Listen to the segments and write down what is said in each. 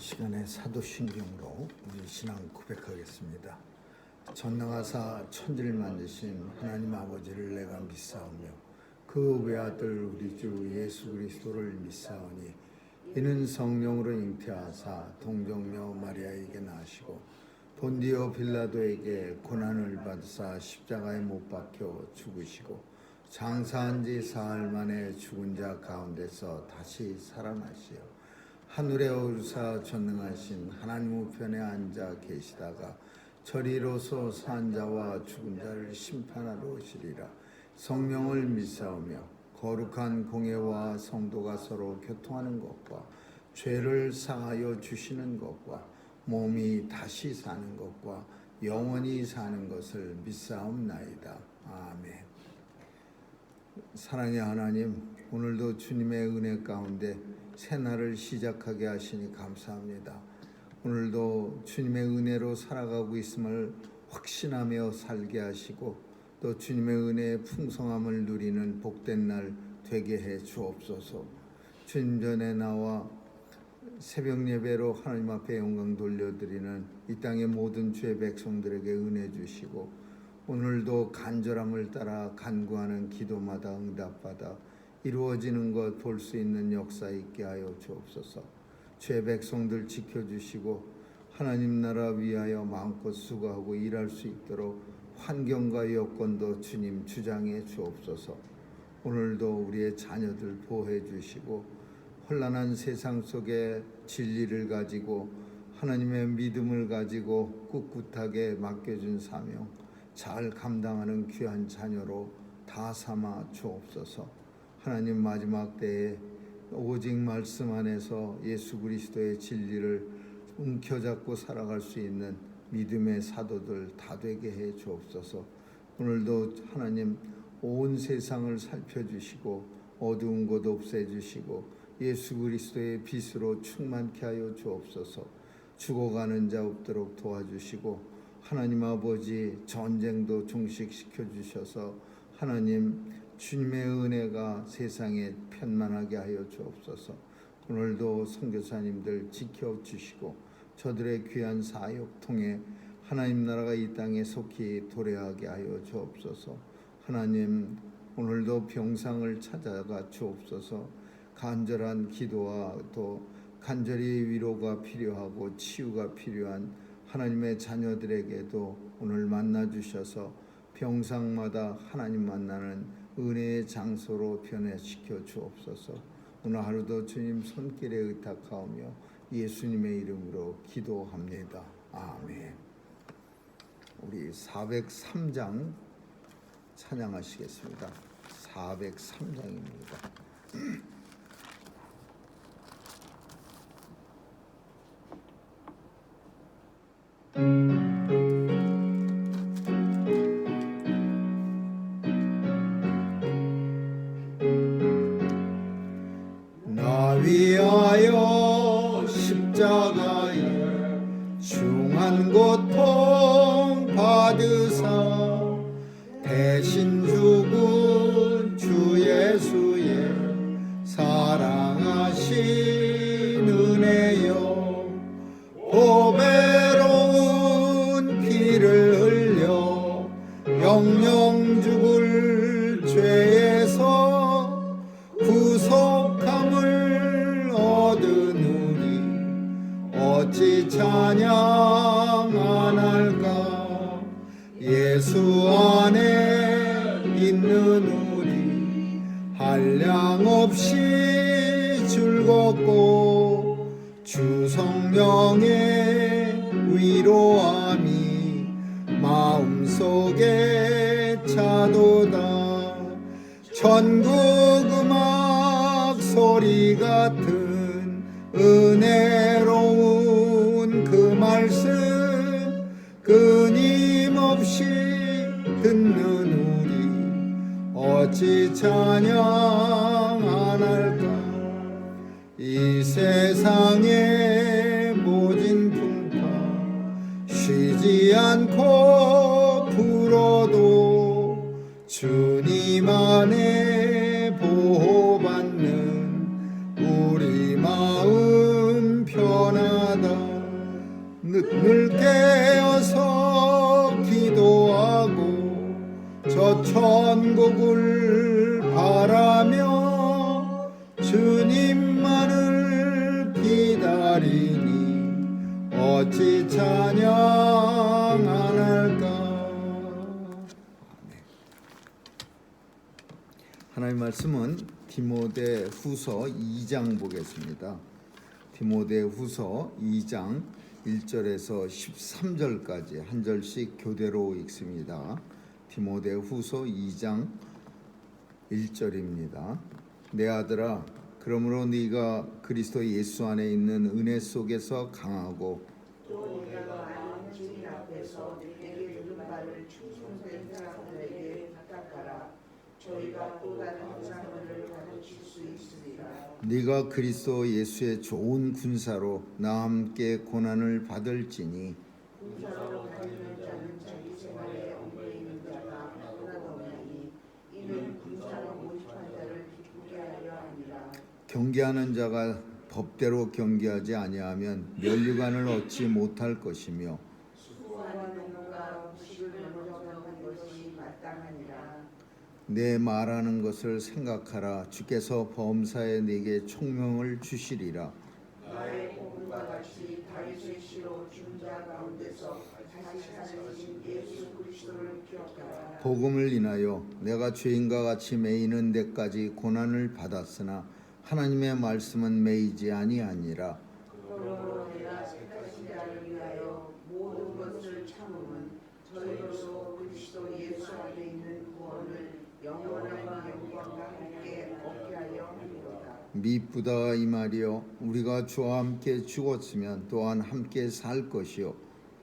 시간에 사도신경으로 우리 신앙 고백하겠습니다. 전능하사 천지를 만드신 하나님 아버지를 내가 믿사오며 그 외아들 우리 주 예수 그리스도를 믿사오니 이는 성령으로 잉태하사 동정녀 마리아에게 나시고 본디오 빌라도에게 고난을 받으사 십자가에 못 박혀 죽으시고 장사한 지 사흘 만에 죽은 자 가운데서 다시 살아나시어 하늘에 오르사 전능하신 하나님 우편에 앉아 계시다가 저리로서 산 자와 죽은 자를 심판하러 오시리라. 성령을 믿사오며 거룩한 공예와 성도가 서로 교통하는 것과 죄를 사하여 주시는 것과 몸이 다시 사는 것과 영원히 사는 것을 믿사옵나이다. 아멘. 사랑의 하나님, 오늘도 주님의 은혜 가운데 새날을 시작하게 하시니 감사합니다. 오늘도 주님의 은혜로 살아가고 있음을 확신하며 살게 하시고 또 주님의 은혜의 풍성함을 누리는 복된 날 되게 해 주옵소서. 주님 전에 나와 새벽 예배로 하나님 앞에 영광 돌려드리는 이 땅의 모든 주의 백성들에게 은혜 주시고 오늘도 간절함을 따라 간구하는 기도마다 응답받아 이루어지는 것 볼 수 있는 역사 있게 하여 주옵소서. 주의 백성들 지켜주시고 하나님 나라 위하여 마음껏 수고하고 일할 수 있도록 환경과 여건도 주님 주장해 주옵소서. 오늘도 우리의 자녀들 보호해 주시고 혼란한 세상 속에 진리를 가지고 하나님의 믿음을 가지고 꿋꿋하게 맡겨준 사명 잘 감당하는 귀한 자녀로 다 삼아 주옵소서. 하나님 마지막 때에 오직 말씀 안에서 예수 그리스도의 진리를 움켜잡고 살아갈 수 있는 믿음의 사도들 다 되게 해 주옵소서. 오늘도 하나님 온 세상을 살펴주시고 어두운 곳 없애주시고 예수 그리스도의 빛으로 충만케 하여 주옵소서. 죽어가는 자 없도록 도와주시고 하나님 아버지 전쟁도 종식시켜 주셔서 하나님 주님의 은혜가 세상에 편만하게 하여 주옵소서. 오늘도 선교사님들 지켜주시고 저들의 귀한 사역 통해 하나님 나라가 이 땅에 속히 도래하게 하여 주옵소서. 하나님 오늘도 병상을 찾아가 주옵소서. 간절한 기도와 또 간절히 위로가 필요하고 치유가 필요한 하나님의 자녀들에게도 오늘 만나 주셔서 병상마다 하나님 만나는 은혜의 장소로 변화시켜 주옵소서. 오늘 하루도 주님 손길에 의탁하오며 예수님의 이름으로 기도합니다. 아멘. 우리 403장 찬양하시겠습니다. 403장입니다. 위하여 십자가에 중한 고통 받으사 대신 죽은 주 예수의 사랑하신 은혜여 보배로운 피를 흘려 영영 죽을 죄에서 구속함을 어찌 찬양 안 할까. 예수 안에 있는 우리 한량없이 즐겁고 주 성령의 위로함이 마음속에 차도다. 천국 음악 소리 같은 은혜로운 그 말씀 끊임없이 듣는 우리 어찌 찬양 안 할까. 이 세상의 모진 풍파 쉬지 않고 불어도 주님 안에 보호받는 우리 마음 편하다. 늘 깨어서 기도하고 저 천국을 바라며 주님만을 기다리니 어찌 찬양 안 할까. 하나님의 말씀은 디모데후서 2장 보겠습니다. 디모데후서 2장 1절에서 13절까지 한 절씩 교대로 읽습니다. 디모데후서 2장 1절입니다. 내 아들아, 그러므로 네가 그리스도 예수 안에 있는 은혜 속에서 강하고 또 내가 아는 주님 앞에서 내게 들은 바를 충성된 사람들에게 부탁하라. 저희가 또 다른 사람들을 가르칠 수 있으리라. 네가 그리스도 예수의 좋은 군사로 나와 함께 고난을 받을지니 군사로 다니는 자는 자기 생활에 얽매이는 있는 자가 하나더니 이는 군사로 모집한 자를 기쁘게 하려 함이라. 경계하는 자가 법대로 경계하지 아니하면 면류관을 얻지 못할 것이며 수고하는 농가 무식을 먼저 받는 것이 마땅하니라. 내 말하는 것을 생각하라. 주께서 범사에 네게 총명을 주시리라. 나의 복음과 같이 다윗의 씨로 죽은 자 가운데서 다시 살리신 예수 그리스도를 기억하라. 복음을 인하여 내가 죄인과 같이 매이는 데까지 고난을 받았으나 하나님의 말씀은 매이지 아니하니라. 그러므로 내가 택하신 자를 위하여 모든 것을 참음은 저희로서 그리스도 예수 안에 있는 구원을 영원한 영광과 함께 얻게 하려 함이로다. 미쁘다 이 말이요, 우리가 주와 함께 죽었으면 또한 함께 살 것이요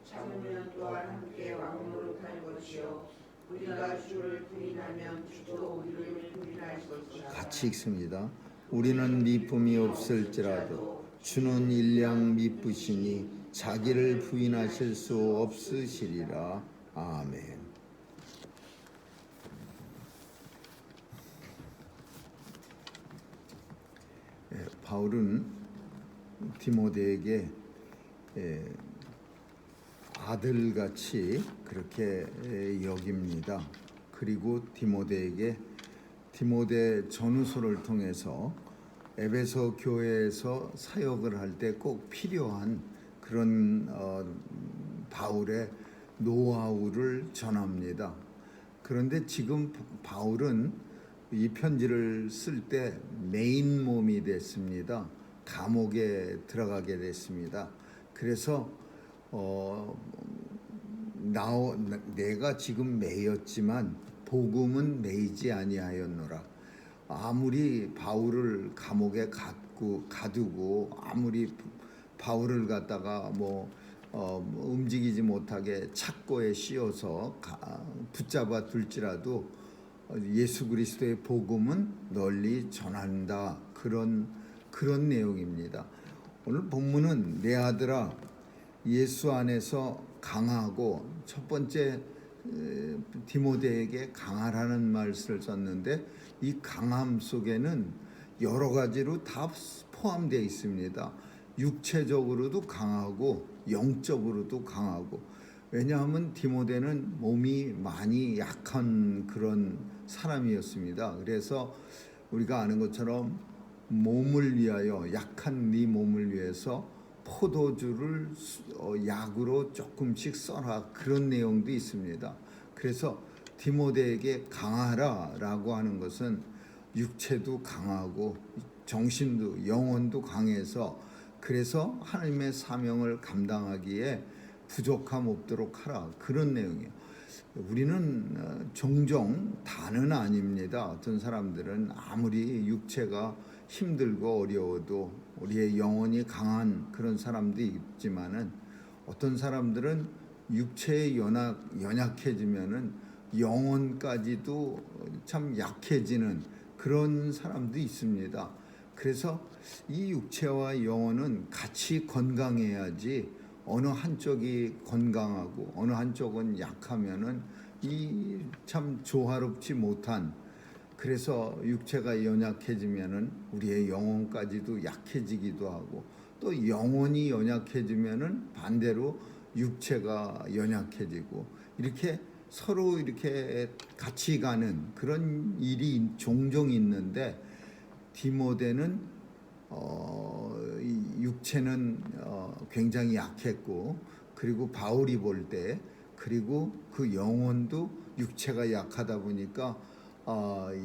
참으면 또한 함께 왕노릇할 것이요 우리가 주를 부인하면 주도 우리를 부인할 것이라. 같이 읽습니다. 우리는 미쁨이 없을지라도 주는 일량 미쁘시니 자기를 부인하실 수 없으시리라. 아멘. 바울은 디모데에게 아들같이 그렇게 여깁니다. 그리고 디모데에게 디모데 전후서를 통해서 에베소 교회에서 사역을 할 때 꼭 필요한 그런 바울의 노하우를 전합니다. 그런데 지금 바울은 이 편지를 쓸 때 메인 몸이 됐습니다. 감옥에 들어가게 됐습니다. 그래서 내가 지금 매였지만 복음은 매이지 아니하였노라. 아무리 바울을 감옥에 가두고 아무리 바울을 갖다가 움직이지 못하게 착고에 씌워서 붙잡아 둘지라도 예수 그리스도의 복음은 널리 전한다. 그런 내용입니다. 오늘 본문은 내 아들아 예수 안에서 강하고, 첫 번째 디모데에게 강하라는 말씀을 썼는데 이 강함 속에는 여러 가지로 다 포함되어 있습니다. 육체적으로도 강하고 영적으로도 강하고. 왜냐하면 디모데는 몸이 많이 약한 그런 사람이었습니다. 그래서 우리가 아는 것처럼 몸을 위하여, 약한 네 몸을 위해서 포도주를 약으로 조금씩 써라, 그런 내용도 있습니다. 그래서 디모데에게 강하라라고 하는 것은 육체도 강하고 정신도 영혼도 강해서, 그래서 하나님의 사명을 감당하기에 부족함 없도록 하라, 그런 내용이에요. 우리는 종종 다는 아닙니다. 어떤 사람들은 아무리 육체가 힘들고 어려워도 우리의 영혼이 강한 그런 사람도 있지만은, 어떤 사람들은 육체에 연약해지면은 영혼까지도 참 약해지는 그런 사람도 있습니다. 그래서 이 육체와 영혼은 같이 건강해야지, 어느 한쪽이 건강하고 어느 한쪽은 약하면은 이 참 조화롭지 못한, 그래서 육체가 연약해지면은 우리의 영혼까지도 약해지기도 하고, 또 영혼이 연약해지면은 반대로 육체가 연약해지고 이렇게 서로 이렇게 같이 가는 그런 일이 종종 있는데 디모데는 이 육체는 굉장히 약했고 그리고 바울이 볼 때 그리고 그 영혼도 육체가 약하다 보니까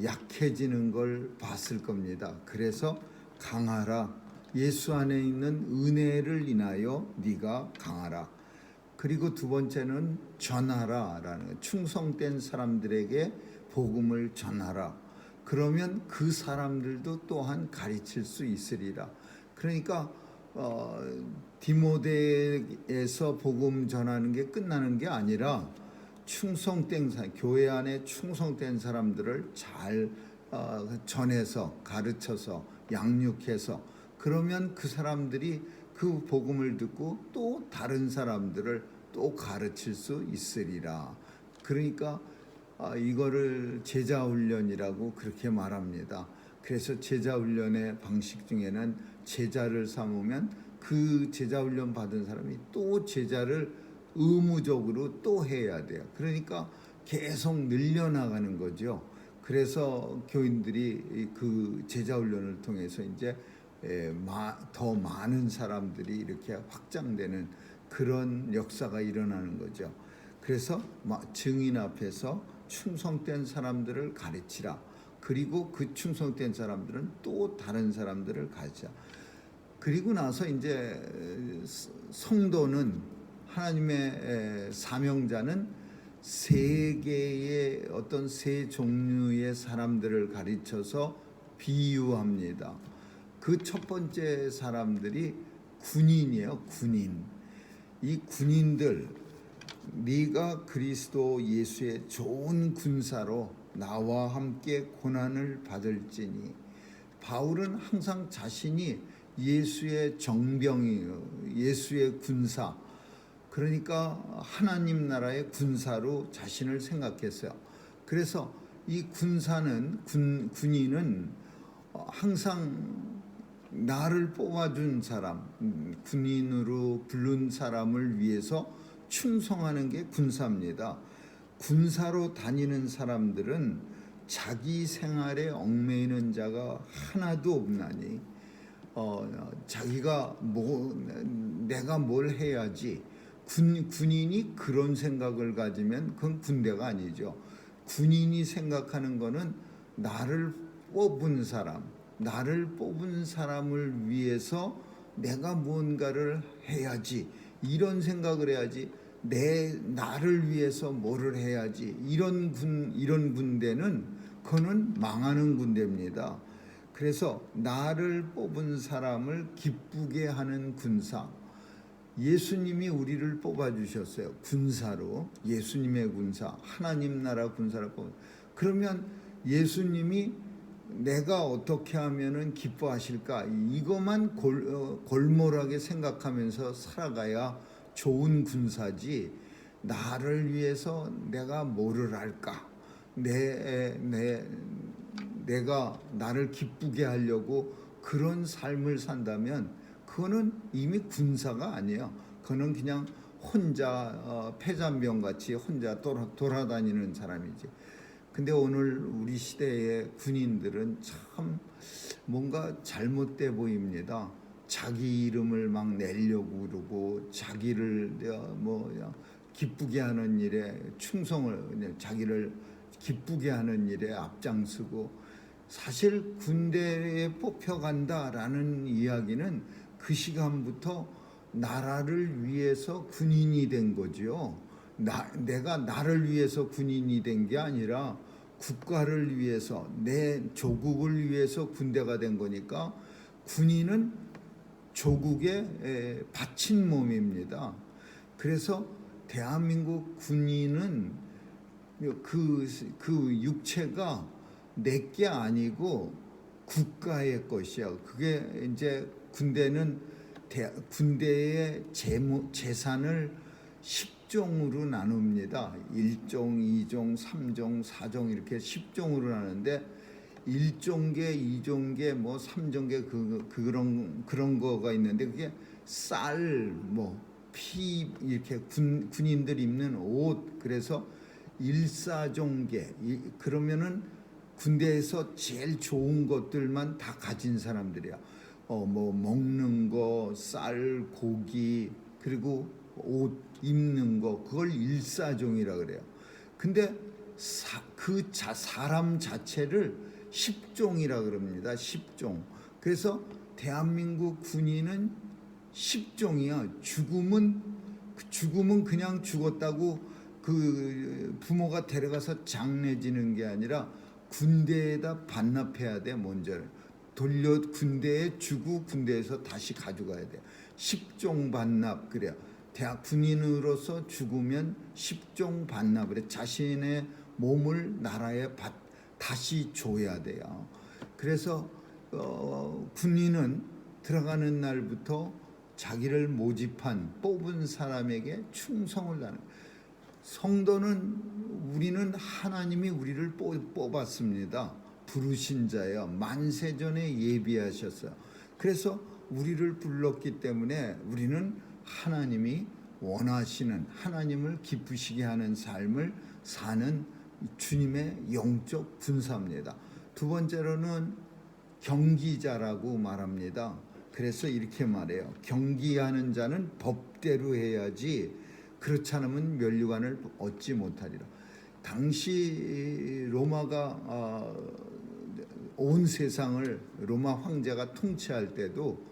약해지는 걸 봤을 겁니다. 그래서 강하라. 예수 안에 있는 은혜를 인하여 네가 강하라. 그리고 두 번째는 전하라라는 충성된 사람들에게 복음을 전하라. 그러면 그 사람들도 또한 가르칠 수 있으리라. 그러니까 디모데에서 복음 전하는 게 끝나는 게 아니라 충성된 교회 안에 충성된 사람들을 잘 전해서 가르쳐서 양육해서 그러면 그 사람들이 그 복음을 듣고 또 다른 사람들을 또 가르칠 수 있으리라. 그러니까 이거를 제자훈련이라고 그렇게 말합니다. 그래서 제자훈련의 방식 중에는 제자를 삼으면 그 제자훈련 받은 사람이 또 제자를 의무적으로 또 해야 돼요. 그러니까 계속 늘려나가는 거죠. 그래서 교인들이 그 제자훈련을 통해서 이제 더 많은 사람들이 이렇게 확장되는 그런 역사가 일어나는 거죠. 그래서 증인 앞에서 충성된 사람들을 가르치라. 그리고 그 충성된 사람들은 또 다른 사람들을 가르치라. 그리고 나서 이제 성도는 하나님의 사명자는 세 개의 어떤 세 종류의 사람들을 가르쳐서 비유합니다. 그 첫 번째 사람들이 군인이에요. 군인. 이 군인들, 네가 그리스도 예수의 좋은 군사로 나와 함께 고난을 받을지니. 바울은 항상 자신이 예수의 정병이에요. 예수의 군사. 그러니까 하나님 나라의 군사로 자신을 생각했어요. 그래서 이 군사는 군인은 항상 나를 뽑아준 사람, 군인으로 부른 사람을 위해서 충성하는 게 군사입니다. 군사로 다니는 사람들은 자기 생활에 얽매이는 자가 하나도 없나니 자기가 내가 뭘 해야지. 군인이 그런 생각을 가지면 그건 군대가 아니죠. 군인이 생각하는 거는 나를 뽑은 사람을 위해서 내가 무언가를 해야지. 이런 생각을 해야지. 나를 위해서 뭐를 해야지. 이런 군대는 그거는 망하는 군대입니다. 그래서 나를 뽑은 사람을 기쁘게 하는 군사. 예수님이 우리를 뽑아주셨어요. 군사로. 예수님의 군사. 하나님 나라 군사를 뽑아. 그러면 예수님이 내가 어떻게 하면은 기뻐하실까? 이것만 골몰하게 생각하면서 살아가야 좋은 군사지. 나를 위해서 내가 뭐를 할까? 내가 나를 기쁘게 하려고 그런 삶을 산다면 그거는 이미 군사가 아니에요. 그거는 그냥 혼자 패잔병 같이 혼자 돌아다니는 사람이지. 근데 오늘 우리 시대의 군인들은 참 뭔가 잘못돼 보입니다. 자기 이름을 막 내려고 그러고 자기를 기쁘게 하는 일에 자기를 기쁘게 하는 일에 앞장서고, 사실 군대에 뽑혀간다라는 이야기는 그 시간부터 나라를 위해서 군인이 된 거죠. 내가 나를 위해서 군인이 된 게 아니라 국가를 위해서, 내 조국을 위해서 군대가 된 거니까 군인은 조국에 바친 몸입니다. 그래서 대한민국 군인은 그 육체가 내게 아니고 국가의 것이야. 그게 이제 군대의 재산을 10종으로 나눕니다. 1종, 2종, 3종, 4종 이렇게 10종으로 나누는데 1종계, 2종계, 뭐 3종계 그런 거가 있는데 그게 쌀, 뭐 피 이렇게 군인들 입는 옷 그래서 1사종계 그러면은 군대에서 제일 좋은 것들만 다 가진 사람들이야. 뭐 먹는 거, 쌀, 고기 그리고 옷 입는 거 그걸 1사종이라 그래요. 근데 사람 자체를 10종이라 그럽니다. 10종. 그래서 대한민국 군인은 10종이야. 죽음은 그냥 죽었다고 그 부모가 데려가서 장례 지는 게 아니라 군대에다 반납해야 돼. 먼저 돌려 군대에 주고 군대에서 다시 가져가야 돼. 10종 반납 그래요. 대학 군인으로서 죽으면 10종 반납을 해. 자신의 몸을 나라에 다시 줘야 돼요. 그래서 군인은 들어가는 날부터 자기를 모집한 뽑은 사람에게 충성을 다하는. 성도는 우리는 하나님이 우리를 뽑았습니다. 부르신 자예요. 만세전에 예비하셨어요. 그래서 우리를 불렀기 때문에 우리는 하나님이 원하시는 하나님을 기쁘시게 하는 삶을 사는 주님의 영적 군사입니다. 두 번째로는 경기자라고 말합니다. 그래서 이렇게 말해요. 경기하는 자는 법대로 해야지 그렇지 않으면 면류관을 얻지 못하리라. 당시 로마가 온 세상을 로마 황제가 통치할 때도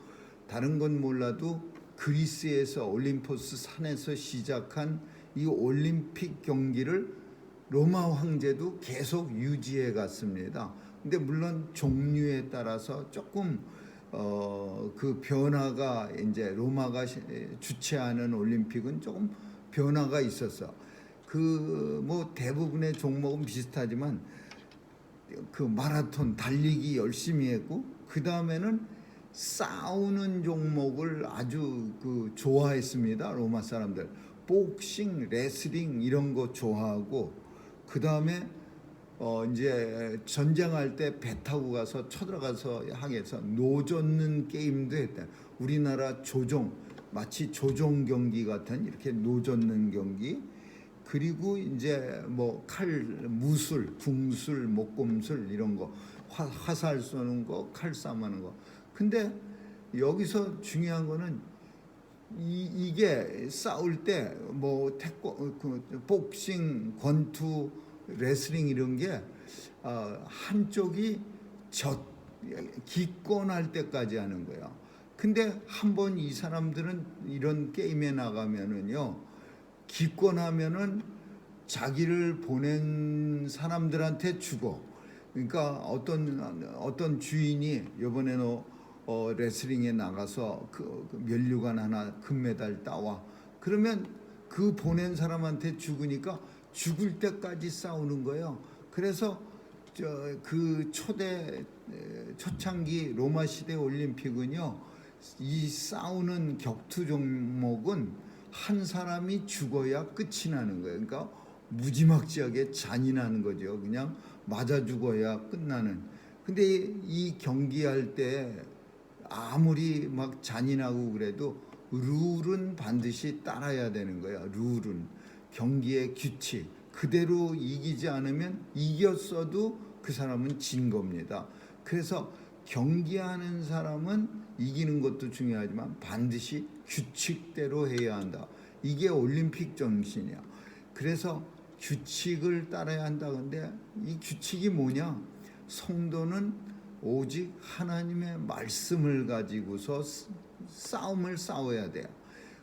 다른 건 몰라도 그리스에서 올림포스 산에서 시작한 이 올림픽 경기를 로마 황제도 계속 유지해 갔습니다. 근데 물론 종류에 따라서 조금 그 변화가 이제 로마가 주최하는 올림픽은 조금 변화가 있었어. 그 뭐 대부분의 종목은 비슷하지만 그 마라톤 달리기 열심히 했고 그 다음에는 싸우는 종목을 아주 그 좋아했습니다. 로마 사람들 복싱, 레슬링 이런 거 좋아하고 그 다음에 이제 전쟁할 때 배 타고 가서 쳐들어가서 하게해서 노젓는 게임도 했다. 우리나라 조종 마치 조종 경기 같은 이렇게 노젓는 경기. 그리고 이제 뭐 칼, 무술, 궁술, 목검술 이런 거, 화살 쏘는 거, 칼싸움하는 거. 근데 여기서 중요한 거는 이게 싸울 때 뭐 복싱, 권투, 레슬링 이런 게 한쪽이 기권할 때까지 하는 거야. 근데 한번 이 사람들은 이런 게임에 나가면은요. 기권하면은 자기를 보낸 사람들한테 주고, 그러니까 어떤 주인이 이번에 레슬링에 나가서 그 면류관 하나 금메달 따와 그러면 그 보낸 사람한테 죽으니까 죽을 때까지 싸우는 거예요. 그래서 그 초창기 로마 시대 올림픽은요, 이 싸우는 격투 종목은 한 사람이 죽어야 끝이 나는 거예요. 그러니까 무지막지하게 잔인한 거죠. 그냥 맞아 죽어야 끝나는. 근데 이 경기할 때 아무리 막 잔인하고 그래도 룰은 반드시 따라야 되는 거예요. 룰은 경기의 규칙 그대로 이기지 않으면 이겼어도 그 사람은 진 겁니다. 그래서 경기하는 사람은 이기는 것도 중요하지만 반드시 규칙대로 해야 한다. 이게 올림픽 정신이야. 그래서 규칙을 따라야 한다. 근데 이 규칙이 뭐냐? 성도는 오직 하나님의 말씀을 가지고서 싸움을 싸워야 돼요.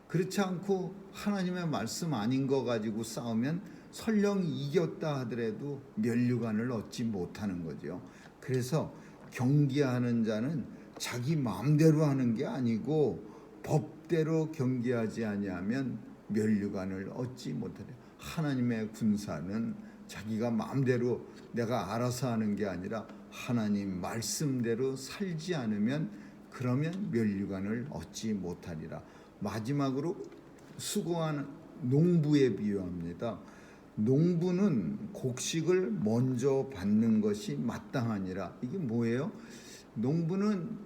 그렇지 않고 하나님의 말씀 아닌 거 가지고 싸우면 설령 이겼다 하더라도 면류관을 얻지 못하는 거죠. 그래서 경기하는 자는 자기 마음대로 하는 게 아니고 법대로 경기하지 아니하면 면류관을 얻지 못하래. 하나님의 군사는 자기가 마음대로 내가 알아서 하는 게 아니라 하나님 말씀대로 살지 않으면 그러면 면류관을 얻지 못하리라. 마지막으로 수고하는 농부에 비유합니다. 농부는 곡식을 먼저 받는 것이 마땅하니라. 이게 뭐예요? 농부는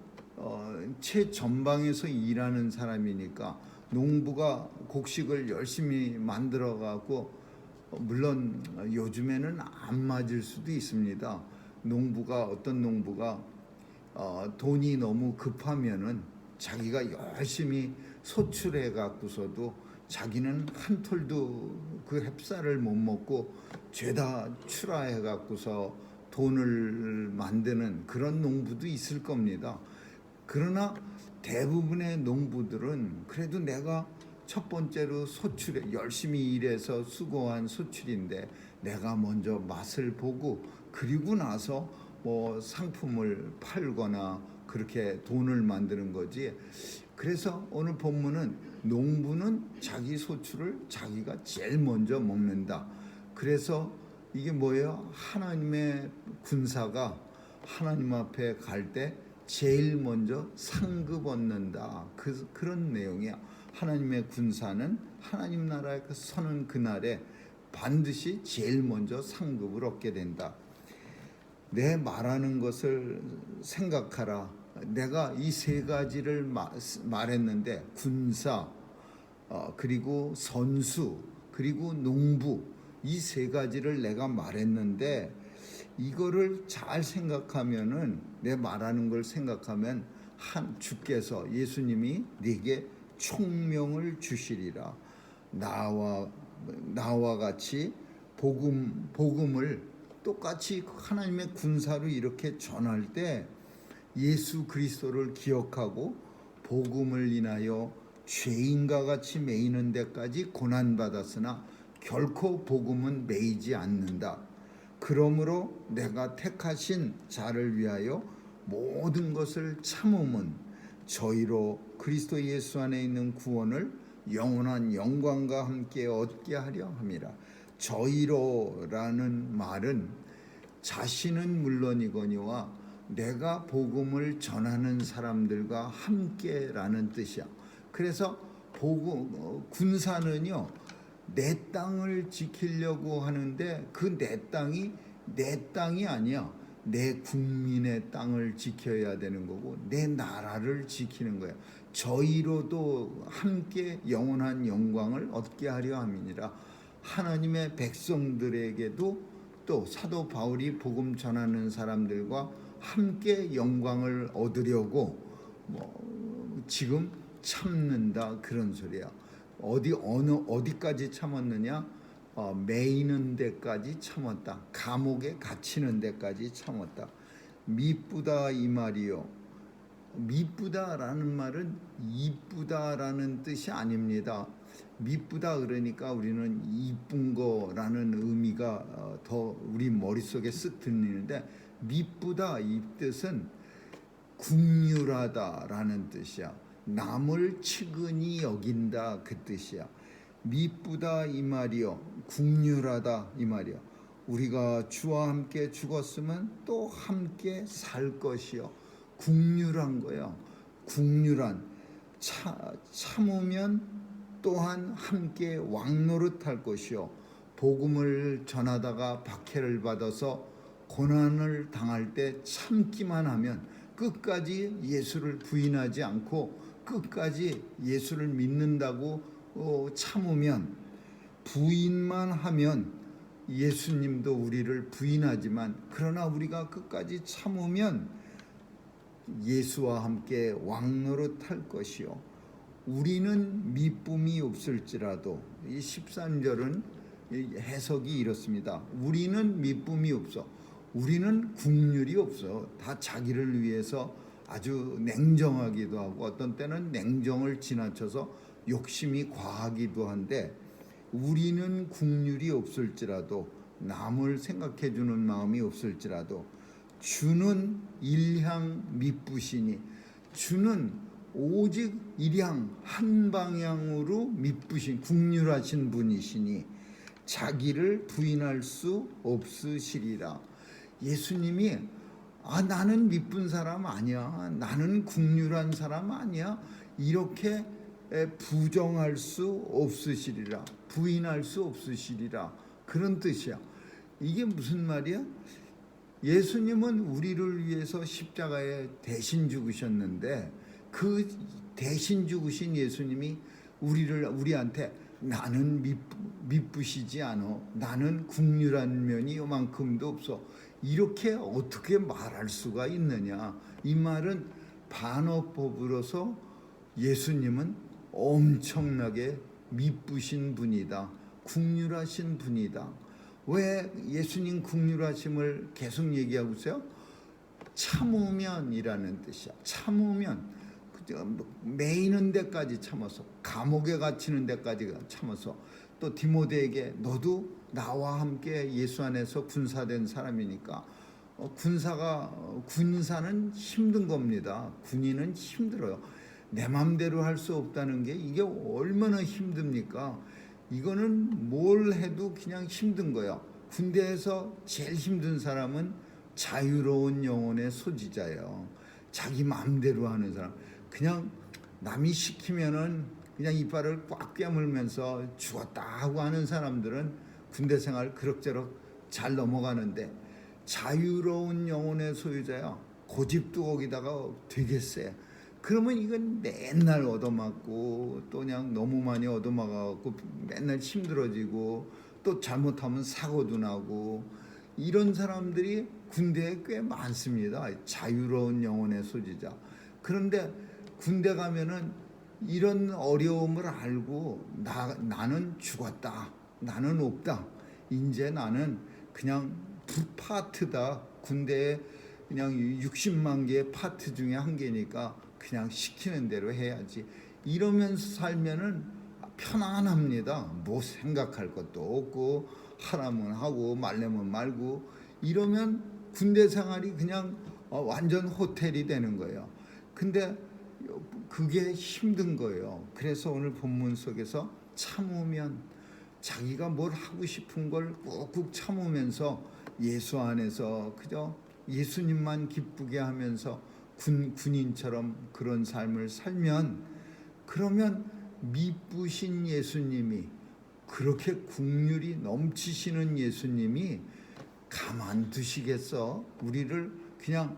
최전방에서 일하는 사람이니까 농부가 곡식을 열심히 만들어 갖고, 물론 요즘에는 안 맞을 수도 있습니다. 어떤 농부가 돈이 너무 급하면은 자기가 열심히 소출해 갖고서도 자기는 한 톨도 그 햅쌀을 못 먹고 죄다 출하해 갖고서 돈을 만드는 그런 농부도 있을 겁니다. 그러나 대부분의 농부들은 그래도 내가 첫 번째로 소출에 열심히 일해서 수고한 소출인데 내가 먼저 맛을 보고 그리고 나서 뭐 상품을 팔거나 그렇게 돈을 만드는 거지. 그래서 오늘 본문은 농부는 자기 소출을 자기가 제일 먼저 먹는다. 그래서 이게 뭐예요? 하나님의 군사가 하나님 앞에 갈 때 제일 먼저 상급 얻는다. 그런 내용이야. 하나님의 군사는 하나님 나라에 서는 그날에 반드시 제일 먼저 상급을 얻게 된다. 내 말하는 것을 생각하라. 내가 이 세 가지를 말했는데 군사, 그리고 선수, 그리고 농부, 이 세 가지를 내가 말했는데 이거를 잘 생각하면은, 내 말하는 걸 생각하면 주께서, 예수님이 네게 총명을 주시리라. 나와 같이 복음을 똑같이 하나님의 군사로 이렇게 전할 때 예수 그리스도를 기억하고 복음을 인하여 죄인과 같이 매이는 데까지 고난받았으나 결코 복음은 매이지 않는다. 그러므로 내가 택하신 자를 위하여 모든 것을 참음은 저희로 그리스도 예수 안에 있는 구원을 영원한 영광과 함께 얻게 하려 함이라. 저희로라는 말은 자신은 물론이거니와 내가 복음을 전하는 사람들과 함께라는 뜻이야. 그래서 군사는요, 내 땅을 지키려고 하는데 그 내 땅이 아니야. 내 국민의 땅을 지켜야 되는 거고 내 나라를 지키는 거야. 저희로도 함께 영원한 영광을 얻게 하려 함이니라. 하나님의 백성들에게도 또 사도 바울이 복음 전하는 사람들과 함께 영광을 얻으려고 지금 참는다, 그런 소리야. 어디까지 참았느냐? 매이는 데까지 참았다. 감옥에 갇히는 데까지 참았다. 미쁘다 이 말이요. 미쁘다라는 말은 이쁘다라는 뜻이 아닙니다. 미쁘다 그러니까 우리는 이쁜 거라는 의미가 더 우리 머릿속에 쓱 들리는데, 미쁘다 이 뜻은 긍휼하다라는 뜻이야. 남을 측은히 여긴다, 그 뜻이야. 미쁘다 이 말이요, 긍휼하다 이 말이요. 우리가 주와 함께 죽었으면 또 함께 살 것이요. 긍휼한 거요. 긍휼한, 참으면 또한 함께 왕노릇할 것이요. 복음을 전하다가 박해를 받아서 고난을 당할 때 참기만 하면, 끝까지 예수를 부인하지 않고 끝까지 예수를 믿는다고 참으면, 부인만 하면 예수님도 우리를 부인하지만, 그러나 우리가 끝까지 참으면 예수와 함께 왕노릇할 것이요. 우리는 미쁨이 없을지라도, 이 13절은 해석이 이렇습니다. 우리는 미쁨이 없어. 우리는 긍휼이 없어. 다 자기를 위해서 아주 냉정하기도 하고 어떤 때는 냉정을 지나쳐서 욕심이 과하기도 한데, 우리는 긍휼이 없을지라도, 남을 생각해 주는 마음이 없을지라도 주는 일향 미쁘시니, 주는 오직 일향 한 방향으로 미쁘신 긍휼하신 분이시니 자기를 부인할 수 없으시리라. 예수님이 나는 미쁜 사람 아니야, 나는 긍휼한 사람 아니야, 이렇게 부정할 수 없으시리라, 부인할 수 없으시리라 그런 뜻이야. 이게 무슨 말이야? 예수님은 우리를 위해서 십자가에 대신 죽으셨는데 그 대신 죽으신 예수님이 우리한테 나는 미쁘시지 않아, 나는 국률한 면이 요만큼도 없어, 이렇게 어떻게 말할 수가 있느냐. 이 말은 반어법으로서 예수님은 엄청나게 미쁘신 분이다, 국률하신 분이다. 왜 예수님 국률하심을 계속 얘기하고 있어요? 참으면이라는 뜻이야. 참으면 매이는 데까지 참아서, 감옥에 갇히는 데까지 참아서, 또 디모데에게 너도 나와 함께 예수 안에서 군사된 사람이니까 군사는 힘든 겁니다. 군인은 힘들어요. 내 맘대로 할 수 없다는 게 이게 얼마나 힘듭니까? 이거는 뭘 해도 그냥 힘든 거야. 군대에서 제일 힘든 사람은 자유로운 영혼의 소지자예요. 자기 마음대로 하는 사람. 그냥 남이 시키면은 그냥 이빨을 꽉 깨물면서 죽었다 하고 하는 사람들은 군대 생활 그럭저럭 잘 넘어가는데, 자유로운 영혼의 소유자야, 고집도 거기다가 되게 세. 그러면 이건 맨날 얻어맞고, 또 그냥 너무 많이 얻어맞아갖고 맨날 힘들어지고, 또 잘못하면 사고도 나고, 이런 사람들이 군대에 꽤 많습니다. 자유로운 영혼의 소지자. 그런데 군대 가면은 이런 어려움을 알고 나는 죽었다, 나는 없다, 이제 나는 그냥 파트다, 군대에 그냥 60만 개의 파트 중에 한 개니까 그냥 시키는 대로 해야지, 이러면서 살면은 편안합니다. 뭐 생각할 것도 없고, 하라면 하고 말려면 말고, 이러면 군대 생활이 그냥 완전 호텔이 되는 거예요. 근데 그게 힘든 거예요. 그래서 오늘 본문 속에서 참으면, 자기가 뭘 하고 싶은 걸 꾹꾹 참으면서 예수 안에서 그저 예수님만 기쁘게 하면서 군인처럼 그런 삶을 살면, 그러면 미쁘신 예수님이, 그렇게 국률이 넘치시는 예수님이 가만두시겠어? 우리를 그냥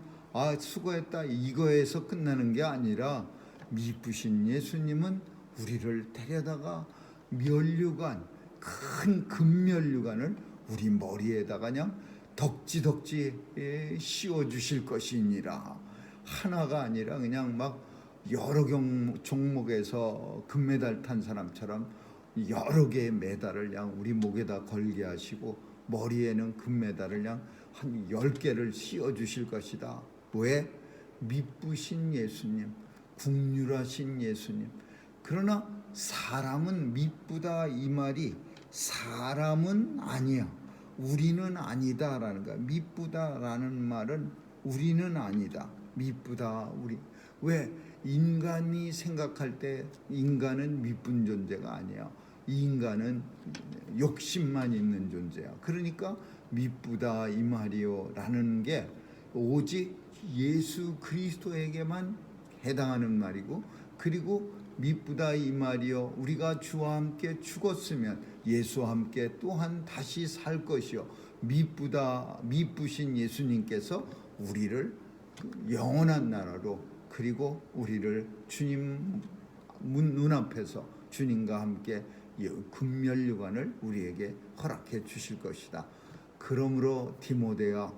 수고했다 이거에서 끝나는 게 아니라, 미쁘신 예수님은 우리를 데려다가 면류관, 큰 금면류관을 우리 머리에다가 그냥 덕지덕지 씌워 주실 것이니라. 하나가 아니라 그냥 막 여러 종목에서 금메달 탄 사람처럼 여러 개의 메달을 그냥 우리 목에다 걸게 하시고, 머리에는 금메달을 그냥 한 10개를 씌워 주실 것이다. 왜? 미쁘신 예수님, 국률하신 예수님. 그러나 사람은 미쁘다, 이 말이 사람은 아니야, 우리는 아니다라는 거야. 미쁘다라는 말은 우리는 아니다, 미쁘다 우리. 왜? 인간이 생각할 때 인간은 미쁜 존재가 아니야. 이 인간은 욕심만 있는 존재야. 그러니까 미쁘다 이 말이요 라는 게 오직 예수 그리스도에게만 해당하는 말이고, 그리고 미쁘다 이 말이요, 우리가 주와 함께 죽었으면 예수와 함께 또한 다시 살 것이요, 미쁘다, 미쁘신 예수님께서 우리를 영원한 나라로, 그리고 우리를 주님 눈앞에서 주님과 함께 금면류관을 우리에게 허락해 주실 것이다. 그러므로 디모데야,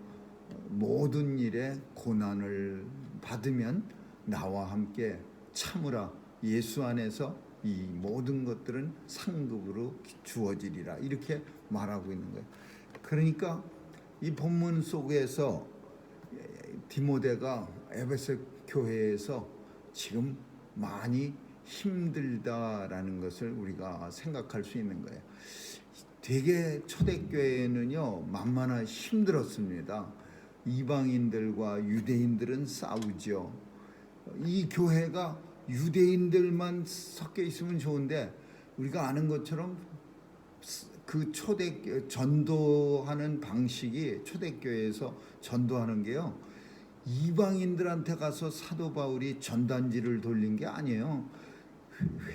모든 일에 고난을 받으면 나와 함께 참으라. 예수 안에서 이 모든 것들은 상급으로 주어지리라. 이렇게 말하고 있는 거예요. 그러니까 이 본문 속에서 디모데가 에베소 교회에서 지금 많이 힘들다라는 것을 우리가 생각할 수 있는 거예요. 되게 초대교회는요 만만하 힘들었습니다. 이방인들과 유대인들은 싸우죠. 이 교회가 유대인들만 섞여 있으면 좋은데, 우리가 아는 것처럼 그 전도하는 방식이, 초대교회에서 전도하는 게요, 이방인들한테 가서 사도 바울이 전단지를 돌린 게 아니에요.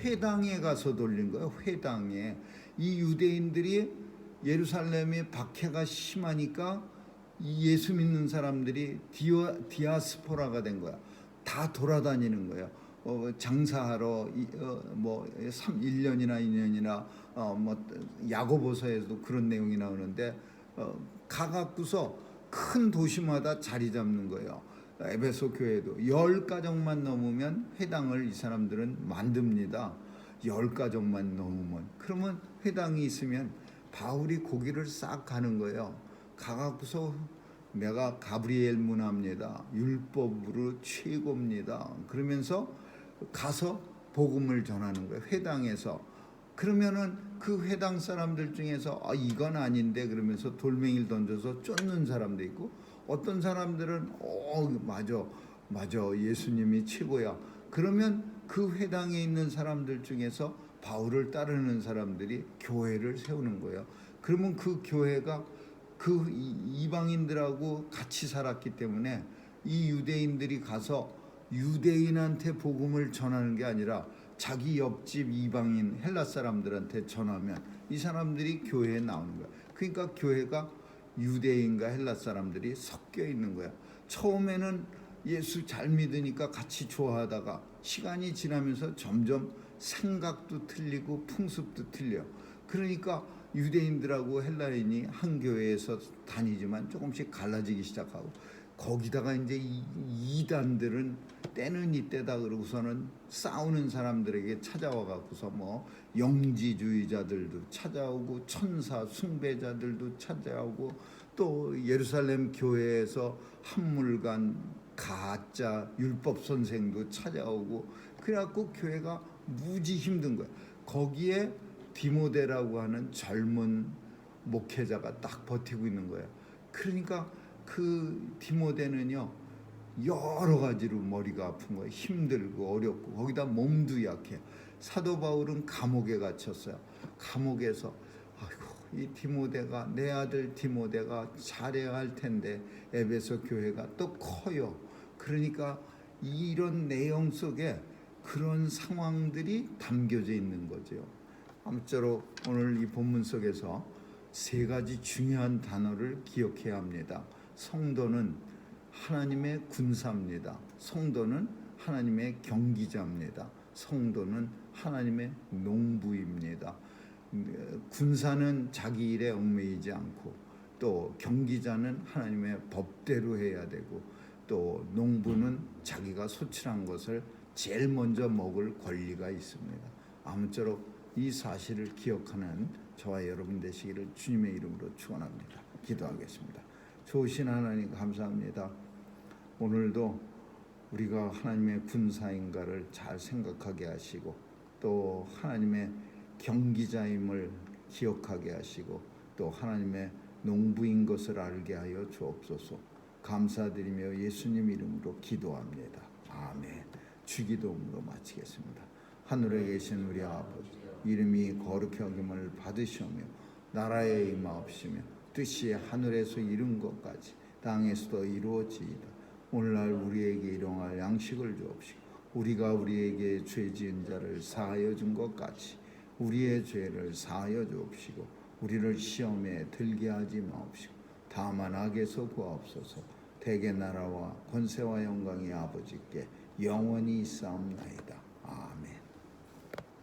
회당에 가서 돌린 거예요. 회당에. 이 유대인들이 예루살렘에 박해가 심하니까 이 예수 믿는 사람들이 디아스포라가 된 거야. 다 돌아다니는 거예요. 장사하러 1년이나 2년이나 야고보서에도 그런 내용이 나오는데 가갖고서 큰 도시마다 자리 잡는 거예요. 에베소 교회도 10가정만 넘으면 회당을 이 사람들은 만듭니다. 10가정만 넘으면. 그러면 회당이 있으면 바울이 고기를 싹 가는 거예요. 가갖고서 내가 가브리엘 문화입니다. 율법으로 최고입니다. 그러면서 가서 복음을 전하는 거예요. 회당에서. 그러면은 그 회당 사람들 중에서 이건 아닌데 그러면서 돌멩이를 던져서 쫓는 사람도 있고, 어떤 사람들은 맞아 예수님이 최고야. 그러면 그 회당에 있는 사람들 중에서 바울을 따르는 사람들이 교회를 세우는 거예요. 그러면 그 교회가 그 이방인들하고 같이 살았기 때문에 이 유대인들이 가서 유대인한테 복음을 전하는 게 아니라 자기 옆집 이방인 헬라 사람들한테 전하면 이 사람들이 교회에 나오는 거야. 그러니까 교회가 유대인과 헬라 사람들이 섞여 있는 거야. 처음에는 예수 잘 믿으니까 같이 좋아하다가 시간이 지나면서 점점 생각도 틀리고 풍습도 틀려. 그러니까 유대인들하고 헬라인이 한 교회에서 다니지만 조금씩 갈라지기 시작하고, 거기다가 이제 이단들은 때는 이때다 그러고서는 싸우는 사람들에게 찾아와 갖고서 영지주의자들도 찾아오고 천사 숭배자들도 찾아오고, 또 예루살렘 교회에서 한물간 가짜 율법 선생도 찾아오고, 그래갖고 교회가 무지 힘든 거야. 거기에 디모데라고 하는 젊은 목회자가 딱 버티고 있는 거예요. 그러니까 그 디모데는요 여러 가지로 머리가 아픈 거예요. 힘들고 어렵고, 거기다 몸도 약해. 사도 바울은 감옥에 갇혔어요. 감옥에서 이 디모데가, 내 아들 디모데가 잘해야 할 텐데 에베소 교회가 또 커요. 그러니까 이런 내용 속에 그런 상황들이 담겨져 있는 거죠. 아무쪼록 오늘 이 본문 속에서 세 가지 중요한 단어를 기억해야 합니다. 성도는 하나님의 군사입니다. 성도는 하나님의 경기자입니다. 성도는 하나님의 농부입니다. 군사는 자기 일에 얽매이지 않고, 또 경기자는 하나님의 법대로 해야 되고, 또 농부는 자기가 소출한 것을 제일 먼저 먹을 권리가 있습니다. 아무쪼록 이 사실을 기억하는 저와 여러분 되시기를 주님의 이름으로 축원합니다. 기도하겠습니다. 좋으신 하나님 감사합니다. 오늘도 우리가 하나님의 군사인가를 잘 생각하게 하시고, 또 하나님의 경기자임을 기억하게 하시고, 또 하나님의 농부인 것을 알게 하여 주옵소서. 감사드리며 예수님 이름으로 기도합니다. 아멘. 주기도문으로 마치겠습니다. 하늘에 계신 우리 아버지, 이름이 거룩히 여김을 받으시오며 나라에 임하옵시며 뜻이 하늘에서 이룬 것까지 땅에서도 이루어지이다. 오늘날 우리에게 일용할 양식을 주옵시고, 우리가 우리에게 죄 지은 자를 사하여 준 것 같이 우리의 죄를 사하여 주옵시고, 우리를 시험에 들게 하지 마옵시고 다만 악에서 구하옵소서. 대개 나라와 권세와 영광이 아버지께 영원히 있사옵나이다.